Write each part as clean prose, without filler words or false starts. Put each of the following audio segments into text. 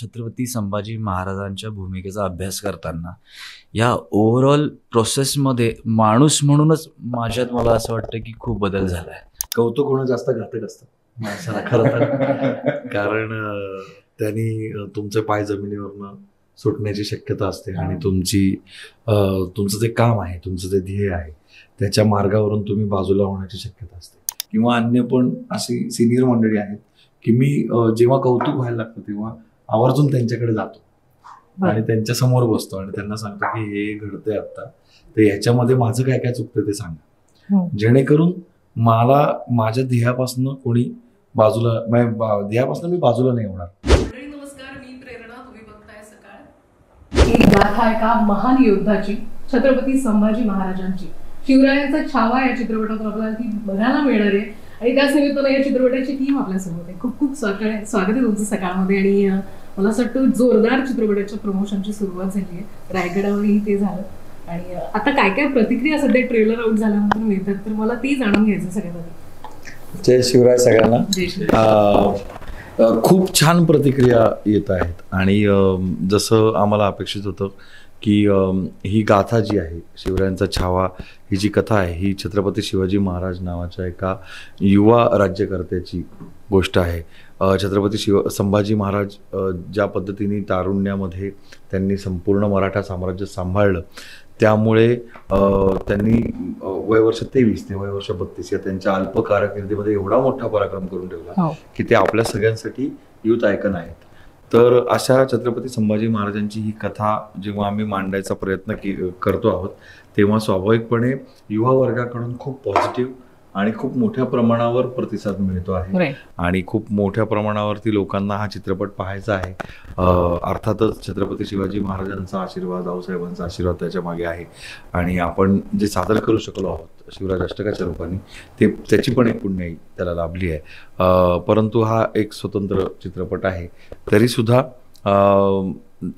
छत्रपती संभाजी महाराजांच्या भूमिकेचा अभ्यास करताना या ओव्हरऑल प्रोसेसमध्ये माणूस म्हणूनच माझ्यात मला असं वाटतं की खूप बदल झाला आहे. कौतुक होणं जास्त घातक असतं माणसाला खरं तर. कारण त्यांनी तुमचे पाय जमिनीवरनं सुटण्याची शक्यता असते आणि तुमचं जे काम आहे, तुमचं जे ध्येय आहे त्याच्या मार्गावरून तुम्ही बाजूला होण्याची शक्यता असते. किंवा अन्य पण अशी सिनियर मंडळी आहेत की मी जेव्हा कौतुक व्हायला लागतं तेव्हा आवर्जून त्यांच्याकडे जातो आणि त्यांच्या समोर बसतो आणि त्यांना सांगतो की हे घडतंय आता, तर ह्याच्यामध्ये माझं काय काय चुकतं ते सांगा, जेणेकरून मला माझ्या ध्येयापासून कोणी ध्येयापासून मी बाजूला नाही होणार. नमस्कार, मी प्रेरणा, तुम्ही बघताय सकाळ. एक गाथा एका महान योद्धाची, छत्रपती संभाजी महाराजांची, शिवरायांचा छावा या चित्रपटातून आपल्याला ती बघायला मिळणार आहे आणि त्याच निमित्तानं या चित्रपटाची टीम आपल्यासोबत आहे. खूप खूप स्वागत आहे तुमचं सकाळमध्ये. आणि मला असं वाटतं जोरदार चित्रपटाच्या प्रमोशनची सुरुवात झाली आहे, रायगडावरही ते झालं आणि आता काय काय प्रतिक्रिया सध्या ट्रेलर आउट झाल्यानंतर मिळतात, तर मला ती जाणून घ्यायचं सगळ्यात आधी. जय शिवराय सगळ्यांना. खूप छान प्रतिक्रिया येत आहेत आणि जसं आम्हाला अपेक्षित होतं की ही गाथा जी आहे, शिवरायांचा छावा ही जी कथा आहे, ही छत्रपती शिवाजी महाराज नावाच्या एका युवा राज्यकर्त्याची गोष्ट आहे. छत्रपती संभाजी महाराज ज्या पद्धतीने तारुण्यामध्ये त्यांनी संपूर्ण मराठा साम्राज्य सांभाळलं, त्यामुळे त्यांनी वयवर्ष 23 ते वयवर्ष 32 या त्यांच्या अल्प कारकिर्दीमध्ये एवढा मोठा पराक्रम करून ठेवला की ते आपल्या सगळ्यांसाठी युथ आयकन आहेत. तर अशा छत्रपती संभाजी महाराजांची ही कथा जेव्हा आम्ही मांडायचा प्रयत्न करतो आहोत, तेव्हा स्वाभाविकपणे युवा वर्गाकडून खूप पॉझिटिव्ह आणि खूप मोठ्या प्रमाणावर प्रतिसाद मिळतो आहे आणि खूप मोठ्या प्रमाणावरती लोकांना हा चित्रपट पाहायचा आहे. अर्थातच छत्रपती शिवाजी महाराजांचा आशीर्वाद, आऊसाहेबांचा आशीर्वाद त्याच्या मागे आहे आणि आपण जे सादर करू शकलो आहोत शिवराज अष्टकाच्या रूपाने, त्याची पण एक पुण्याई त्याला लाभली आहे. परंतु हा एक स्वतंत्र चित्रपट आहे, तरीसुद्धा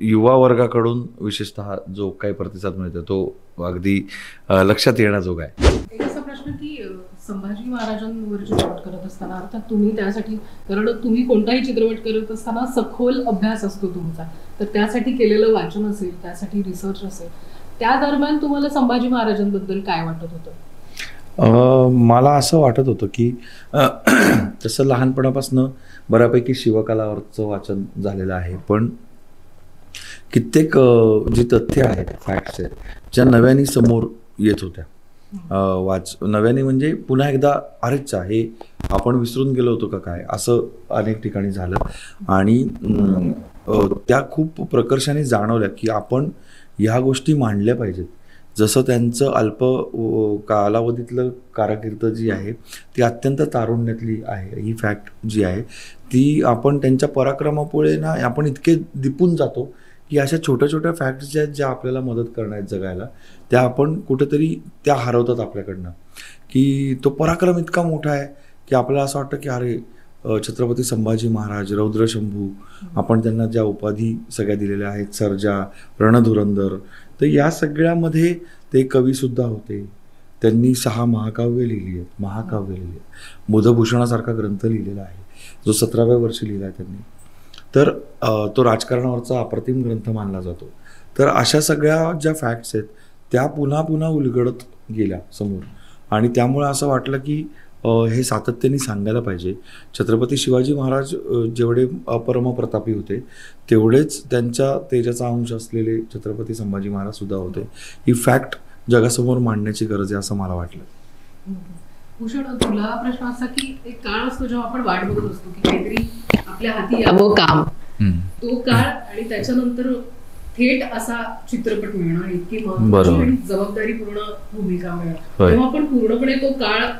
युवा वर्गाकडून विशेषतः जो काही प्रतिसाद मिळतो तो अगदी लक्षात येण्याजोगा आहे. एक असा प्रश्न की संभाजी महाराजांवर चित्रपट करत असताना, अर्थात तुम्ही त्यासाठी, कारण तुम्ही कोणताही चित्रपट करत असताना सखोल अभ्यास असतो तुमचा, तर त्यासाठी केलेलं वाचन असेल, त्यासाठी रिसर्च असेल, त्या दरम्यान तुम्हाला संभाजी महाराजांबद्दल काय वाटत होतं? मला असं वाटत होतं की तसं लहानपणापासून बऱ्यापैकी शिवकालावरचं वाचन झालेलं आहे, पण कित्येक जी तथ्य आहेत, फॅक्ट्स आहेत, ज्या नव्याने समोर येत होत्या, नव्याने म्हणजे पुन्हा एकदा अरेच्छा हे आपण विसरून गेलो होतो का काय, असं अनेक ठिकाणी झालं आणि त्या खूप प्रकर्षाने जाणवल्या की आपण ह्या गोष्टी मांडल्या पाहिजेत. जसं त्यांचं अल्प कालावधीतलं कारकीर्द जी आहे ती अत्यंत तारुण्यातली आहे, ही फॅक्ट जी आहे ती आपण त्यांच्या पराक्रमामुळे ना आपण इतके दिपून जातो की अशा छोट्या छोट्या फॅक्ट्स ज्या आपल्याला मदत करण्यात जगायला, त्या आपण कुठेतरी त्या हरवतात आपल्याकडनं. की तो पराक्रम इतका मोठा आहे की आपल्याला असं वाटतं की अरे छत्रपती संभाजी महाराज, रौद्रशंभू, आपण त्यांना ज्या उपाधी सगळ्या दिलेल्या आहेत, सर्जा, रणधुरंदर, तर या सगळ्यामध्ये ते कवीसुद्धा होते. त्यांनी 6 महाकाव्य लिहिली आहेत. बुधभूषणासारखा ग्रंथ लिहिलेला आहे जो 17व्या वर्षी लिहिला आहे त्यांनी. तर तो राजकारणावरचा अप्रतिम ग्रंथ मानला जातो. तर अशा सगळ्या ज्या फॅक्ट्स आहेत त्या पुन्हा पुन्हा उलगडत गेल्या समोर आणि त्यामुळे असं वाटलं की हे सातत्याने सांगायला पाहिजे. छत्रपती शिवाजी महाराज जेवढे अपरमप्रतापी होते तेवढेच त्यांच्या तेजाचा अंश असलेले छत्रपती संभाजी महाराज सुद्धा होते. ही फॅक्ट जगासमोर मांडण्याची गरज आहे असं मला वाटलं. भूषण, तुला प्रश्न असा की एक काळ असतो जेव्हा आपण वाट बघत असतो की काहीतरी आपल्या हाती यावं काम, तो काळ आणि त्याच्यानंतर थेट असा चित्रपट मिळणं, इतकी महत्त्वाची आणि जबाबदारीपूर्ण भूमिका मिळणं, तेव्हा आपण पूर्णपणे तो काळ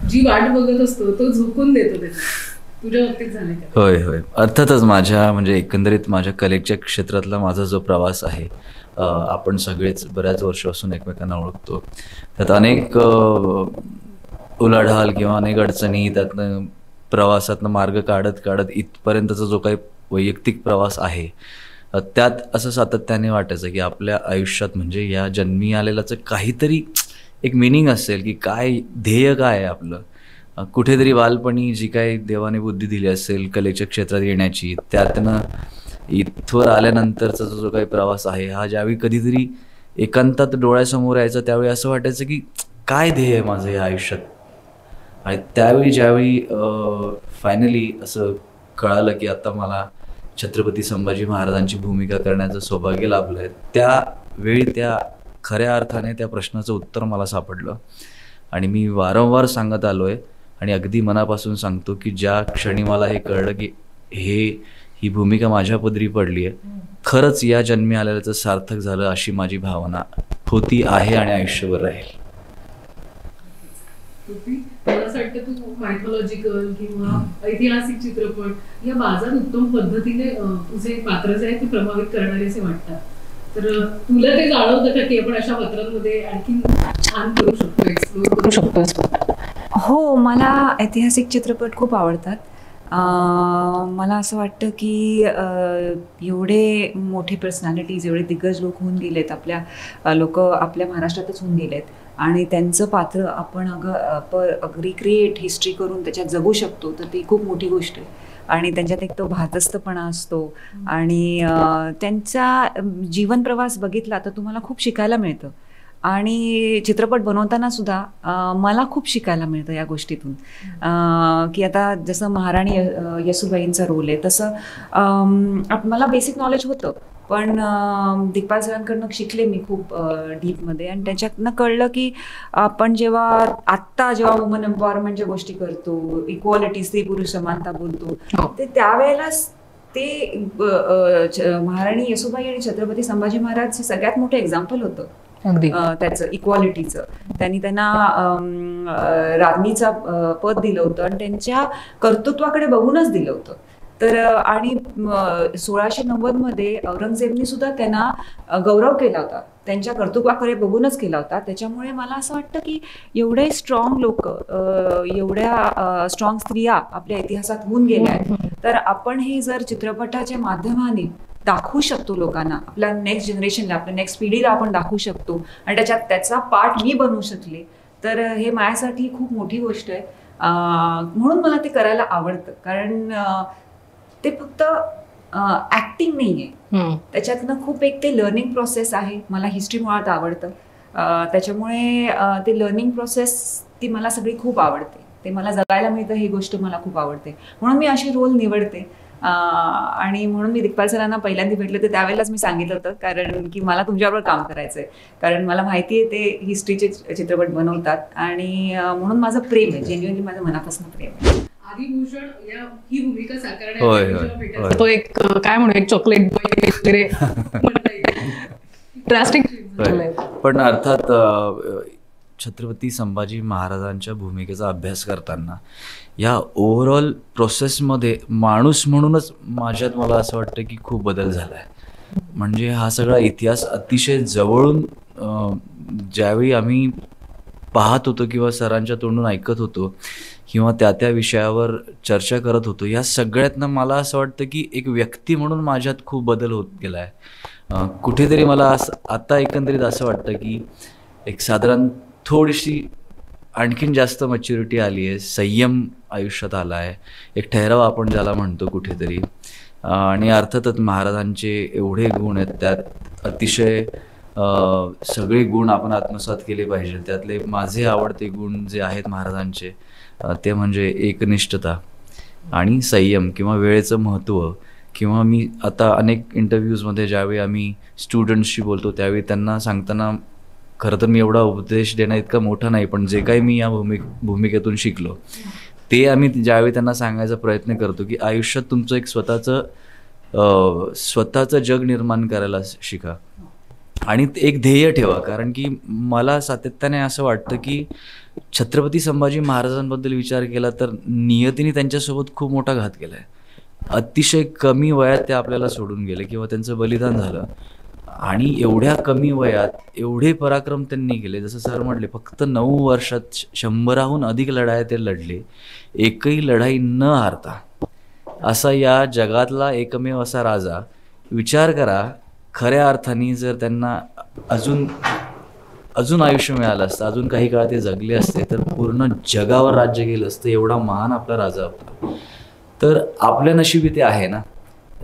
जी वाट बघत असतो तो झोकून देतो. त्याच्या तुझ्या बाबतीत झाले का? होय होय, अर्थातच माझ्या म्हणजे एकंदरीत माझ्या कलेच्या क्षेत्रातला माझा जो प्रवास आहे, आपण सगळेच बऱ्याच वर्षापासून एकमेकांना ओळखतो, त्यात अनेक उलाढाल किंवा अनेक अडचणी, त्यातनं प्रवासातनं मार्ग काढत काढत इथपर्यंतचा जो काही वैयक्तिक प्रवास आहे, त्यात असं सातत्याने वाटायचं की आपल्या आयुष्यात म्हणजे या जन्मी आलेल्याचं काहीतरी एक मिनिंग असेल, की काय ध्येय काय आहे आपलं. कुठेतरी बालपणी जी काही देवाने बुद्धी दिली असेल कलेच्या क्षेत्रात येण्याची, त्यातनं इथवर आल्यानंतरचा जो काही प्रवास आहे हा ज्यावेळी कधीतरी एकांतात डोळ्यासमोर यायचं त्यावेळी असं वाटायचं की काय ध्येय आहे माझं या आयुष्यात. आणि त्यावेळी ज्यावेळी फायनली असं कळालं की आता मला छत्रपती संभाजी महाराजांची भूमिका करण्याचं सौभाग्य लाभलं आहे, त्यावेळी त्या खऱ्या अर्थाने त्या प्रश्नाचं उत्तर मला सापडलं. आणि मी वारंवार सांगत आलो आहे आणि अगदी मनापासून सांगतो की ज्या क्षणी मला हे कळलं की ही भूमिका माझ्या पदरी पडली आहे, खरंच या जन्मी आलेल्याचं सार्थक झालं अशी माझी भावना होती, आहे आणि आयुष्यभर राहील. मला असं वाटतं तू मायथॉलॉजिकल किंवा ऐतिहासिक चित्रपट या बाजार उत्तम पद्धतीने तुझे पात्र जे आहेत ते प्रभावित करणारे असे वाटतात. तर तुला ते जाणवतं का की आपण अशा पात्रांमध्ये आणखी छान करू शकतो, एक्सप्लोर करू शकतो? हो, मला ऐतिहासिक चित्रपट खूप आवडतात. मला असं वाटतं की एवढे मोठे पर्सनॅलिटीज, एवढे दिग्गज लोक होऊन गेलेत, लोक आपल्या महाराष्ट्रातच होऊन गेलेत आणि त्यांचं पात्र आपण रिक्रिएट हिस्ट्री करून त्याच्यात जगू शकतो, तर ती खूप मोठी गोष्ट आहे. आणि त्यांच्यात एक तो भारदस्तपणा असतो आणि त्यांचा जीवन प्रवास बघितला तर तुम्हाला खूप शिकायला मिळतं. आणि चित्रपट बनवताना सुद्धा मला खूप शिकायला मिळतं या गोष्टीतून की आता जसं महाराणी येसूबाईंचा रोल आहे तसं मला बेसिक नॉलेज होतं, पण दिग्पाल सरांकडनं शिकले मी खूप डीपमध्ये. आणि त्याच्यातनं कळलं की आपण जेव्हा वुमन एम्पॉवरमेंटच्या गोष्टी करतो, इक्वालिटी, स्त्री पुरुष समानता बोलतो, ते त्यावेळेलाच ते महाराणी येसूबाई आणि छत्रपती संभाजी महाराज हे सगळ्यात मोठं एक्झाम्पल होतं त्याचं इक्वालिटीचं. त्यांना राज्ञीचा पद दिलं होतं आणि त्यांच्या कर्तृत्वाकडे बघूनच दिलं होतं. तर आणि 1690 मध्ये औरंगजेबनी सुद्धा त्यांना गौरव केला होता, त्यांच्या कर्तृत्वाकडे बघूनच केला होता. त्याच्यामुळे मला असं वाटतं की एवढे स्ट्रॉंग लोक, एवढ्या स्ट्रॉंग स्त्रिया आपल्या इतिहासात होऊन गेल्या आहेत, तर आपण हे जर चित्रपटाच्या माध्यमाने दाखवू शकतो लोकांना, आपल्या नेक्स्ट जनरेशनला, आपल्या नेक्स्ट पिढीला आपण दाखवू शकतो आणि त्याचा पार्ट मी बनवू शकले, तर हे माझ्यासाठी खूप मोठी गोष्ट आहे. म्हणून मला ते करायला आवडतं, कारण ते फक्त ऍक्टिंग नाही आहे, त्याच्यातनं खूप एक ते लर्निंग प्रोसेस आहे. मला हिस्ट्री मुळात आवडतं, त्याच्यामुळे ते लर्निंग प्रोसेस ती मला सगळी खूप आवडते, ते मला जगायला मिळतं, ही गोष्ट मला खूप आवडते. म्हणून मी अशी रोल निवडते. आणि म्हणून मी दिग्पाल सरांना पहिल्यांदा भेटले तर त्यावेळेलाच मी सांगितलं होतं, कारण की मला तुमच्याबरोबर काम करायचंय, कारण मला माहिती आहे ते हिस्ट्रीचे चित्रपट बनवतात आणि म्हणून माझं प्रेम आहे, जेन्युइनली माझं मनापासून प्रेम आहे. आदिभूषण ही भूमिका साकारण्यात तो एक काय म्हणू, एक चॉकलेट वगैरे ड्रास्टिक. पण अर्थात छत्रपती संभाजी महाराजांच्या भूमिकेचा अभ्यास करताना या ओव्हरऑल प्रोसेसमध्ये माणूस म्हणूनच माझ्यात मला असं वाटतं की खूप बदल झाला आहे. म्हणजे हा सगळा इतिहास अतिशय जवळून ज्यावेळी आम्ही पाहत होतो किंवा सरांच्या तोंडून ऐकत होतो किंवा त्या विषयावर चर्चा करत होतो, या सगळ्यातनं मला असं वाटतं की एक व्यक्ती म्हणून माझ्यात खूप बदल होत गेला आहे. कुठेतरी मला आता एकंदरीत असं वाटतं की एक साधारण थोडीशी आणखीन जास्त मॅच्युरिटी आली आहे, संयम आयुष्यात आला आहे, एक ठहराव आपण ज्याला म्हणतो कुठेतरी. आणि अर्थातच महाराजांचे एवढे गुण आहेत, त्यात अतिशय सगळे गुण आपण आत्मसात केले पाहिजे. त्यातले माझे आवडते गुण जे आहेत महाराजांचे ते म्हणजे एकनिष्ठता आणि संयम किंवा वेळेचं महत्त्व. किंवा मी आता अनेक इंटरव्ह्यूजमध्ये ज्यावेळी आम्ही स्टुडंट्सशी बोलतो त्यावेळी त्यांना सांगताना, खरं तर मी एवढा उपदेश देणं इतका मोठा नाही, पण जे काही मी या भूमिकेतून शिकलो ते आम्ही ज्यावेळी त्यांना सांगायचा प्रयत्न करतो की आयुष्यात तुमचं एक स्वतःचं जग निर्माण करायला शिका आणि एक ध्येय ठेवा. कारण की मला सातत्याने असं वाटतं की छत्रपती संभाजी महाराजांबद्दल विचार केला तर नियतीने त्यांच्यासोबत खूप मोठा घात केला आहे. अतिशय कमी वयात ते आपल्याला सोडून गेले किंवा त्यांचं बलिदान झालं आणि एवढ्या कमी वयात एवढे पराक्रम त्यांनी केले. जसं सर म्हटले, फक्त 9 वर्षात 100हून अधिक लढाया ते लढले, एकही लढाई न हारता. असा या जगातला एकमेव असा राजा. विचार करा, खऱ्या अर्थाने जर त्यांना अजून आयुष्य मिळालं असतं, अजून काही काळ ते जगले असते तर पूर्ण जगावर राज्य केलं असतं. एवढा महान आपला राजा होता. तर आपल्या नशिबी ते आहे ना.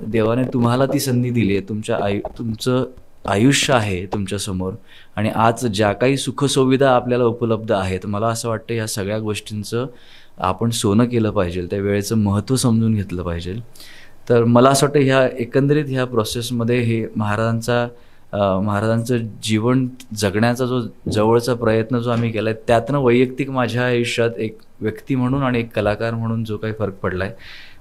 देवाने तुम्हाला ती संधी दिली आहे, तुमचं आयुष्य आहे तुमच्यासमोर, आणि आज ज्या काही सुखसुविधा आपल्याला उपलब्ध आहेत, मला असं वाटतं ह्या सगळ्या गोष्टींचं आपण सोनं केलं पाहिजे, त्या वेळेचं महत्त्व समजून घेतलं पाहिजे. तर मला असं वाटतं एकंदरीत ह्या प्रोसेसमध्ये हे महाराजांचं जीवन जगण्याचा जो जवळचा प्रयत्न जो आम्ही केला आहे, त्यातनं वैयक्तिक माझ्या आयुष्यात एक व्यक्ती म्हणून आणि एक कलाकार म्हणून जो काही फरक पडला आहे,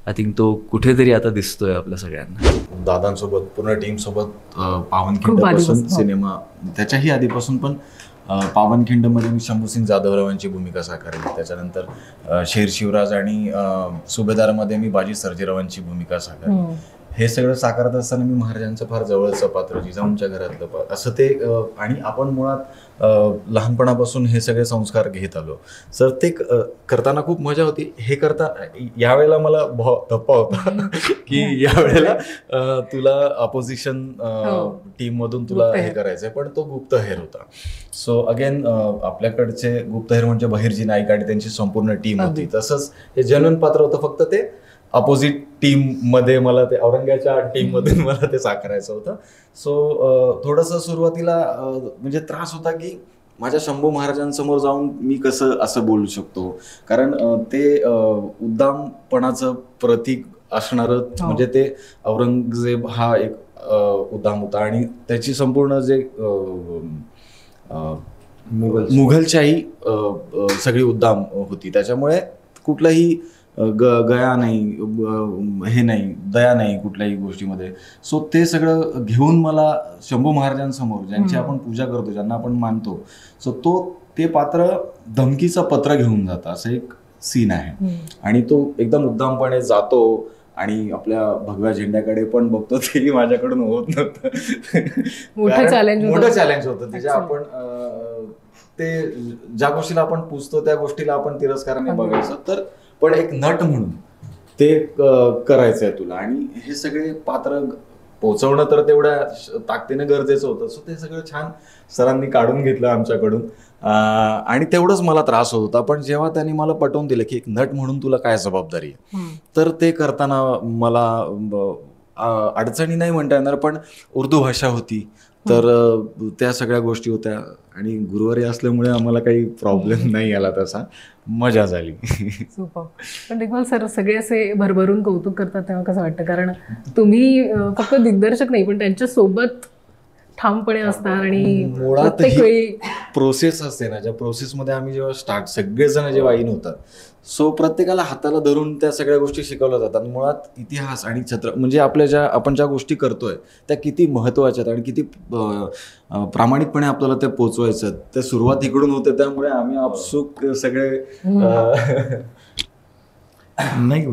आय थिंक तो कुठेतरी आता दिसतोय आपल्या सगळ्यांना. दादांसोबत पूर्ण टीमसोबत पावनखिंडपासून सिनेमा, त्याच्याही आधीपासून, पण पावनखिंडमध्ये मी शंभूसिंग जाधवरावांची भूमिका साकारली. त्याच्यानंतर शेर शिवराज आणि सुभेदारमध्ये मी बाजी सर्जेरावांची भूमिका साकारली. हे सगळं साकारत असताना मी महाराजांचं फार जवळचं पात्र, जिजाऊंच्या घरातलं पात्र असं ते, आणि आपण मुळात लहानपणापासून हे सगळे संस्कार घेत आलो. सर ते करताना खूप मजा होती. हे करता यावेळेला मला धप्पा होता की यावेळेला तुला अपोजिशन टीममधून तुला हे करायचंय, पण तो गुप्तहेर होता. सो अगेन आपल्याकडचे गुप्तहेर म्हणजे बहिर्जी नाईक आणि त्यांची संपूर्ण टीम होती. तसंच हे जेन्युइन पात्र होतं, फक्त ते अपोजिट टीम मध्ये मला ते औरंगाच्या टीम मधून मला ते साकारायचं होतं. सो थोडंसं सुरुवातीला म्हणजे त्रास होता की माझ्या शंभू महाराजांसमोर जाऊन मी कसं असं बोलू शकतो, कारण ते उद्दामपणाचं प्रतीक असणारं म्हणजे ते औरंगजेब हा एक उद्दाम होता, आणि त्याची संपूर्ण जे मुघलशाही सगळी उद्दाम होती. त्याच्यामुळे कुठलाही गया नाही, हे नाही, दया नाही कुठल्याही गोष्टीमध्ये. सो ते सगळं घेऊन मला शंभू महाराजांसमोर, ज्यांची आपण पूजा करतो, ज्यांना आपण मानतो, सो ते पात्र धमकीचं पत्र घेऊन जातं, असं एक सीन आहे. आणि तो एकदम उद्दामपणे जातो आणि आपल्या भगव्या झेंड्याकडे पण बघतो, तेही माझ्याकडून होत नव्हतं. मोठं चॅलेंज होतं. त्याच्या आपण ते ज्या गोष्टीला आपण पुजतो त्या गोष्टीला आपण तिरस्काराने बघायचं, तर पण एक नट म्हणून ते करायचंय तुला, आणि हे सगळे पात्र पोचवणं तर तेवढ्या ताकदीनं गरजेचं होतं. सो ते सगळं छान सरांनी काढून घेतलं आमच्याकडून, आणि तेवढंच मला त्रास होत होता. पण जेव्हा त्यांनी मला पटवून दिलं की एक नट म्हणून तुला काय जबाबदारी आहे, तर ते करताना मला अडचणी नाही म्हणता येणार, पण उर्दू भाषा होती, तर त्या सगळ्या गोष्टी होत्या, आणि गुरुवारी असल्यामुळे आम्हाला काही प्रॉब्लेम नाही आला, तसा मजा झाली. सुपर. पण देखभाल सर सगळे असे भरभरून कौतुक करतात तेव्हा कसं वाटतं, कारण तुम्ही फक्त दिग्दर्शक नाही पण त्यांच्या सोबत ठामपणे असतात, आणि प्रत्येक वेळी प्रोसेस असते ना, ज्या प्रोसेसमध्ये आम्ही जेव्हा सगळेजण जेव्हा इन होतात, सो प्रत्येकाला हाताला धरून त्या सगळ्या गोष्टी शिकवल्या जातात. मुळात इतिहास आणि म्हणजे आपण ज्या गोष्टी करतोय त्या किती महत्त्वाच्या आहेत आणि किती प्रामाणिकपणे आपल्याला ते पोचवायचं, त्या सुरुवात इकडून होते. त्यामुळे आम्ही आपसुक सगळे नाही,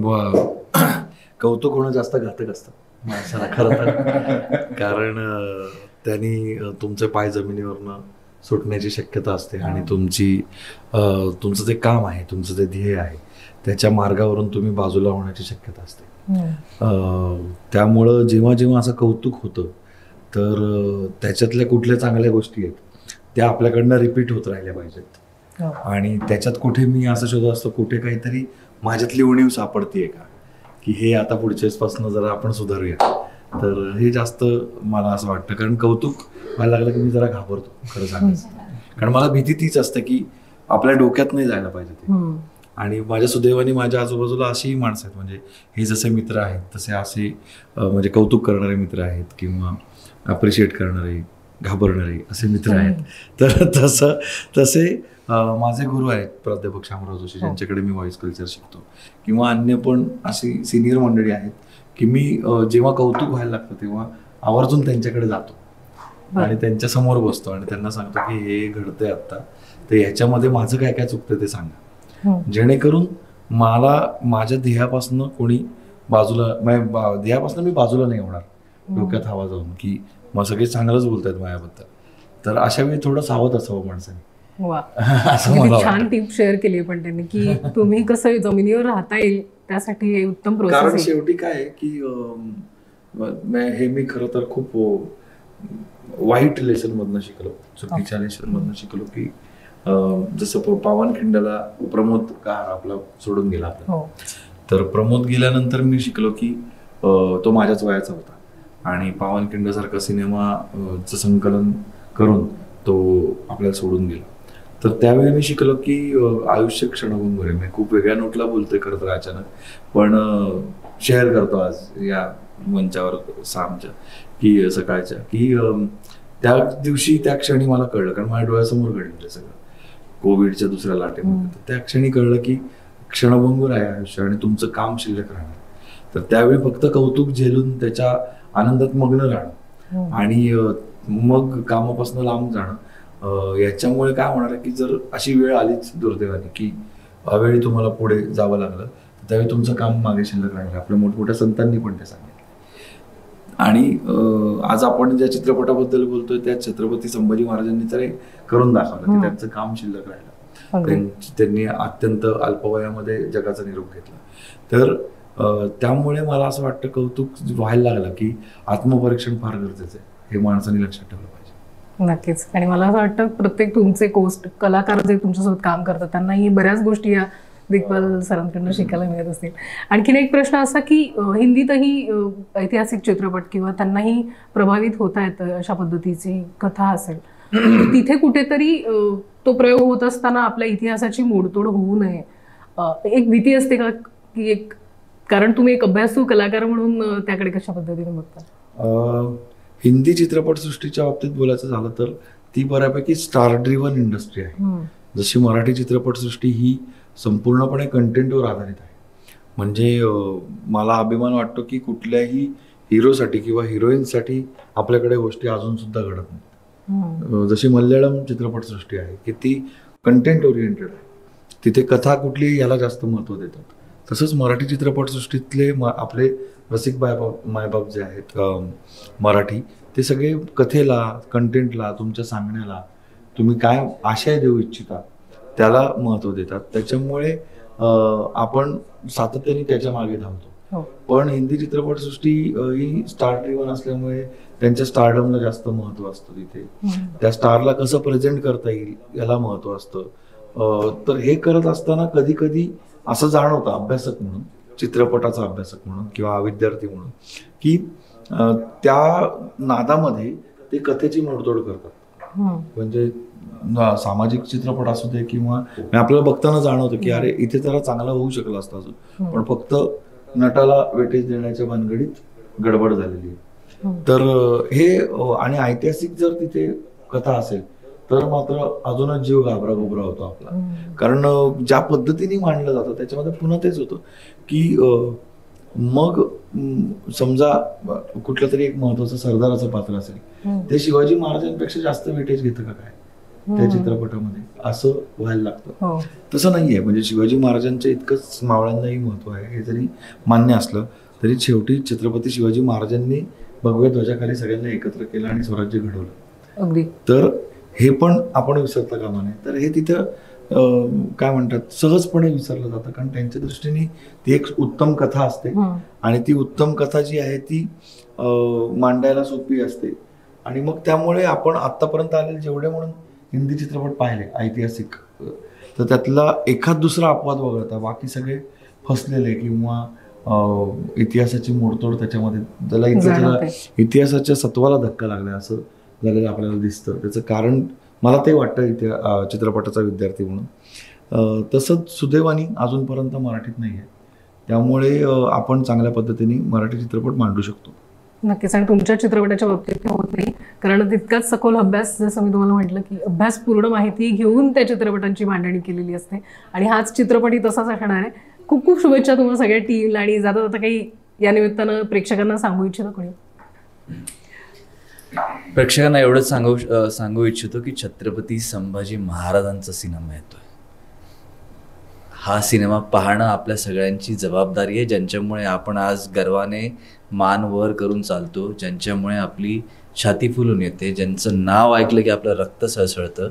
कौतुक होणं जास्त घातक असतं माणसाला खरं तर, कारण त्यांनी तुमचे पाय जमिनीवरनं सुटण्याची शक्यता असते, आणि तुमचं जे काम आहे, तुमचं जे ध्येय आहे, त्याच्या मार्गावरून तुम्ही बाजूला होण्याची शक्यता असते. त्यामुळं जेव्हा जेव्हा असं कौतुक होतं, तर त्याच्यातल्या कुठल्या चांगल्या गोष्टी आहेत त्या आपल्याकडनं रिपीट होत राहिल्या पाहिजेत. आणि त्याच्यात कुठे मी असं शोधत असतो, कुठे काहीतरी माझ्यातली उणीव सापडतीये का, की हे आता पुढच्या वेळेसपासून जरा आपण सुधारूया. तर हे जास्त मला असं वाटतं, कारण कौतुक व्हायला लागलं की मी जरा घाबरतो खरं सांगायचं. कारण मला भीती तीच असते की आपल्या डोक्यात नाही जायला पाहिजे ते. आणि माझ्या सुदैवाने माझ्या आजूबाजूला अशीही माणसं आहेत, म्हणजे हे जसे मित्र आहेत तसे असे म्हणजे कौतुक करणारे मित्र आहेत, किंवा अप्रिशिएट करणारे, घाबरणारे असे मित्र आहेत. तर तसे माझे गुरु आहेत प्राध्यापक शामराव जोशी, ज्यांच्याकडे मी व्हॉइस कल्चर शिकतो, किंवा अन्य पण अशी सिनियर मंडळी आहेत की मी जेव्हा कौतुक व्हायला लागतं तेव्हा आवर्जून त्यांच्याकडे जातो आणि त्यांच्या समोर बसतो आणि त्यांना सांगतो की हे घडतंय आता, तर ह्याच्यामध्ये माझं काय काय चुकतं ते सांगा, जेणेकरून मला माझ्या ध्येयापासून कोणी ध्येयापासून मी बाजूला नाही होणार डोक्यात हवा जाऊन की मग सगळे चांगलंच बोलतायत माझ्याबद्दल. तर अशा वेळी थोडं सावध असावं माणसाने. छान टिप शेअर केली पण त्यांनी की तुम्ही कसं जमिनीवर राहता येईल त्यासाठी हे उत्तम प्रोसेस. कारण शेवटी काय आहे की हे मी खरं तर खूप वाईट लेसन मधनं शिकलो, चुकीच्या लेसन मधनं शिकलो की जसं पावनखिंडला प्रमोद का आपला सोडून गेला, तर प्रमोद गेल्यानंतर मी शिकलो की तो माझ्याच वयाचा होता आणि पावनखिंडसारखा सिनेमाचं संकलन करून तो आपल्याला सोडून गेला. तर त्यावेळी मी शिकलो की आयुष्य क्षणभंगुर आहे. मी खूप वेगळ्या नोटला बोलतोय खरं तर अचानक, पण शेअर करतो आज या मंचावर सामच्या की सकाळच्या की त्या दिवशी त्या क्षणी मला कळलं, कारण माझ्या डोळ्यासमोर घडलं सगळं कोविडच्या दुसऱ्या लाटेमध्ये. तर त्या क्षणी कळलं की क्षणभंगुर आहे आयुष्य आणि तुमचं काम शिल्लक राहणार. तर त्यावेळी फक्त कौतुक झेलून त्याच्या आनंदात मग्न राहणं आणि मग कामापासून लांब जाणं, याच्यामुळे काय होणार आहे की जर अशी वेळ आलीच दुर्दैवाने की अवेळी तुम्हाला पुढे जावं लागलं, तर त्यावेळी तुमचं काम मागे शिल्लक राहणार. आपल्या मोठमोठ्या संतांनी पण ते सांगितलं. आणि आज आपण ज्या चित्रपटाबद्दल बोलतोय त्या छत्रपती संभाजी महाराजांनी तर करून दाखवलं की त्यांचं काम शिल्लक राहिलं. त्यांनी अत्यंत अल्पवयामध्ये जगाचा निरोप घेतला. तर त्यामुळे मला असं वाटतं कौतुक व्हायला लागलं की आत्मपरीक्षण फार गरजेचं आहे, हे माणसाने लक्षात ठेवलं पाहिजे. नक्कीच. आणि मला असं वाटतं प्रत्येक तुमचे कलाकार जे तुमच्यासोबत काम करतात त्यांनाही बऱ्याच गोष्टी या दिग्पाल सरांकडून शिकायला मिळत असतील. आणखीन एक प्रश्न असा की हिंदीतही ऐतिहासिक चित्रपट किंवा त्यांनाही प्रभावित होता येतं अशा पद्धतीची कथा असेल, तिथे कुठेतरी तो प्रयोग होत असताना आपल्या इतिहासाची मोडतोड होऊ नये एक भीती असते का? की एक, कारण तुम्ही एक अभ्यासू कलाकार म्हणून त्याकडे कशा पद्धतीने बघता? हिंदी चित्रपटसृष्टीच्या बाबतीत बोलायचं झालं तर ती बऱ्यापैकी स्टार ड्रिव्हन इंडस्ट्री आहे. जशी मराठी चित्रपटसृष्टी ही संपूर्णपणे कंटेंटवर आधारित आहे. म्हणजे मला अभिमान वाटतो की कुठल्याही हिरोसाठी किंवा हिरोईनसाठी आपल्याकडे गोष्टी अजून सुद्धा घडत नाहीत. जशी मल्याळम चित्रपटसृष्टी आहे की ती कंटेंट ओरिएंटेड आहे, तिथे कथा कुठली याला जास्त महत्त्व देतात. तसंच मराठी चित्रपटसृष्टीतले आपले रसिक मायबाप जे आहेत मराठी, ते सगळे कथेला, कंटेंटला, तुमच्या सांगण्याला, तुम्ही काय आशय देऊ इच्छिता त्याला महत्त्व देतात. त्याच्यामुळे आपण सातत्याने त्याच्या मागे धावतो. पण हिंदी चित्रपटसृष्टी ही स्टार ड्रिव्हन असल्यामुळे त्यांच्या स्टारडमला जास्त महत्त्व असतं. तिथे त्या स्टारला कसं प्रेझेंट करता येईल याला महत्त्व असतं. तर हे करत असताना कधी कधी असं जाणवतं अभ्यासक म्हणून, चित्रपटाचा अभ्यासक म्हणून किंवा विद्यार्थी म्हणून, की त्या नादामध्ये ते कथेची मोडतोड करतात. म्हणजे सामाजिक चित्रपट असू दे किंवा आपल्याला बघताना जाणवतं की अरे इथे जरा चांगला होऊ शकला असता अजून, पण फक्त नटाला वेटेज देण्याच्या भानगडीत गडबड झालेली आहे. तर हे आणि ऐतिहासिक जर तिथे कथा असेल तर मात्र अजूनच जीव घाबरा घुबरा होतो आपला. कारण ज्या पद्धतीने मांडलं जातं त्याच्यामध्ये पुन्हा तेच होतं की मग समजा कुठलं तरी एक महत्वाचं सरदाराचं पात्र असेल, ते शिवाजी महाराजांपेक्षा जास्त वेटेज घेतं का काय त्या चित्रपटामध्ये, असं व्हायला लागतं. तसं नाहीये. म्हणजे शिवाजी महाराजांच्या इतकंच मावळ्यांनाही महत्व आहे हे जरी मान्य असलं तरी शेवटी छत्रपती शिवाजी महाराजांनी भगव्या ध्वजाखाली सगळ्यांना एकत्र केलं आणि स्वराज्य घडवलं. तर हे पण आपण विसरता कामा नये. तर हे तिथं काय म्हणतात सहजपणे विसरलं जातं, कारण त्यांच्या दृष्टीने ती एक उत्तम कथा असते आणि ती उत्तम कथा जी आहे ती मांडायला सोपी असते. आणि मग त्यामुळे आपण आतापर्यंत आलेले जेवढे म्हणून हिंदी चित्रपट पाहिले ऐतिहासिक, तर त्यातला एखाद दुसरा अपवाद वगळता बाकी सगळे फसलेले किंवा इतिहासाची मोडतोड त्याच्यामध्ये, त्याला इतिहासाच्या सत्वाला धक्का लागला असं झालेलं आपल्याला दिसतं. त्याचं कारण मला ते वाटतं इथे चित्रपटाचा विद्यार्थी म्हणून. तसंच सुदैवानी अजूनपर्यंत मराठीत नाही आहे, त्यामुळे आपण चांगल्या पद्धतीने मराठी चित्रपट मांडू शकतो. नक्कीच. आणि तुमच्या चित्रपटाच्या बाबतीत होत नाही, कारण तितकाच सखोल अभ्यास, जसं मी तुम्हाला म्हटलं की अभ्यासपूर्ण माहिती घेऊन त्या चित्रपटांची मांडणी केलेली असते आणि हाच चित्रपटही तसाच असणार आहे. खूप खूप शुभेच्छा तुम्हाला सगळ्या टीमला. आणि जाता जाता काही या निमित्तानं प्रेक्षकांना सांगू इच्छितो कोणी? प्रेक्षकांना एवढंच सांगू इच्छितो की छत्रपती संभाजी महाराजांचा सिनेमा येतोय. हा सिनेमा पाहणं आपल्या सगळ्यांची जबाबदारी आहे, ज्यांच्यामुळे आपण आज गर्वाने मान वर करून चालतो, ज्यांच्यामुळे आपली छाती फुलून येते, ज्यांचं नाव ऐकलं की आपलं रक्त सळसळतं,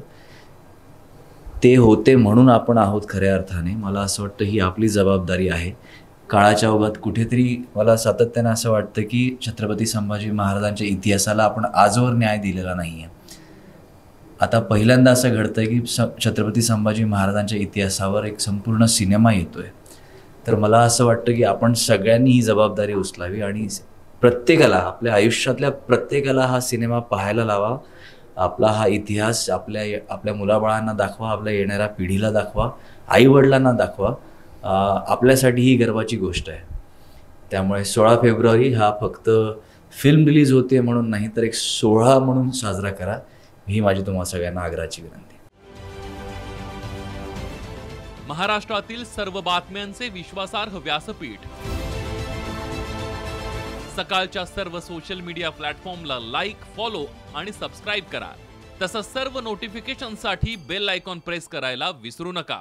ते होते म्हणून आपण आहोत खऱ्या अर्थाने. मला असं वाटतं ही आपली जबाबदारी आहे. काळाच्या ओघात कुठेतरी मला सातत्यानं असं वाटतं की छत्रपती संभाजी महाराजांच्या इतिहासाला आपण आजवर न्याय दिलेला नाही आहे. आता पहिल्यांदा असं घडतंय की छत्रपती संभाजी महाराजांच्या इतिहासावर एक संपूर्ण सिनेमा येतोय. तर मला असं वाटतं की आपण सगळ्यांनी ही जबाबदारी उचलावी आणि प्रत्येकाला, आपल्या आयुष्यातल्या प्रत्येकाला हा सिनेमा पाहायला लावा. आपला हा इतिहास आपल्या मुलाबाळांना दाखवा, आपल्या येणाऱ्या पिढीला दाखवा, आईवडिलांना दाखवा. आपल्यासाठी ही गर्वाची गोष्ट आहे. त्यामुळे 16 फेब्रुवारी हा फक्त फिल्म रिलीज होते म्हणून नाही, तर एक सोहळा म्हणून साजरा करा, ही माझी तुम्हा सगळ्यांना आग्रहाची विनंती. महाराष्ट्रातील सर्व बातम्यांचे विश्वासार्ह व्यासपीठ. सकाळच्या सर्व सोशल मीडिया प्लॅटफॉर्मला लाईक, फॉलो आणि सबस्क्राईब करा. तसंच सर्व नोटिफिकेशनसाठी बेल आयकॉन प्रेस करायला विसरू नका.